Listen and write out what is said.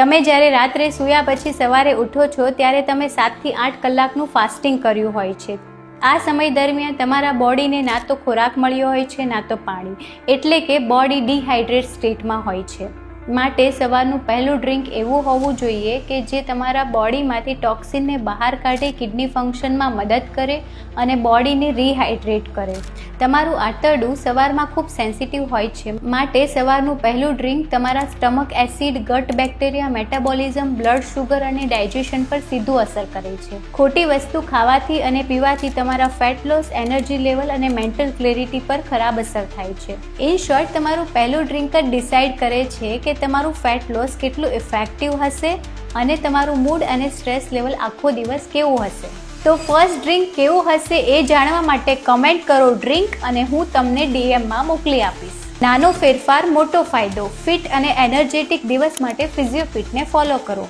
તમે જ્યારે રાત્રે સૂયા પછી સવારે ઉઠો છો ત્યારે તમે 7 થી 8 કલાકનું ફાસ્ટિંગ કર્યું હોય છે. આ સમય દરમિયાન તમારા બોડીને ના તો ખોરાક મળ્યો હોય છે ના તો પાણી, એટલે કે બોડી ડિહાઇડ્રેટ સ્ટેટમાં હોય છે. માટે સવારનું પહેલું ડ્રિંક એવું હોવું જોઈએ કે જે તમારા બોડીમાંથી ટોક્સિનને બહાર કાઢી કિડની ફંક્શનમાં મદદ કરે અને બોડીને રિહાઇડ્રેટ કરે. તમારું આંતરડું સવારમાં ખૂબ સેન્સિટિવ હોય છે, માટે સવારનું પહેલું ડ્રિંક તમારા stomach acid, gut bacteria, metabolism, blood sugar અને ડાયજેશન પર સીધું અસર કરે છે. ખોટી વસ્તુ ખાવાથી અને પીવાથી તમારા ફેટ લોસ, એનર્જી લેવલ અને મેન્ટલ ક્લેરિટી પર ખરાબ અસર થાય છે. ઇન શોર્ટ, તમારું પહેલું ડ્રિંક જ ડિસાઇડ કરે છે કે તમારું ફેટ લોસ કેટલું ઇફેક્ટિવ હશે અને તમારું મૂડ અને સ્ટ્રેસ લેવલ આખો દિવસ કેવું હશે. તો ફર્સ્ટ ડ્રિંક કેવું હશે એ જાણવા માટે કમેન્ટ કરો ડ્રિંક, અને હું તમને DMમાં મોકલી આપીશ. નાનો ફેરફાર મોટો ફાયદો. ફિટ અને એનર્જેટિક દિવસ માટે ફિઝિયોફિટને ફોલો કરો.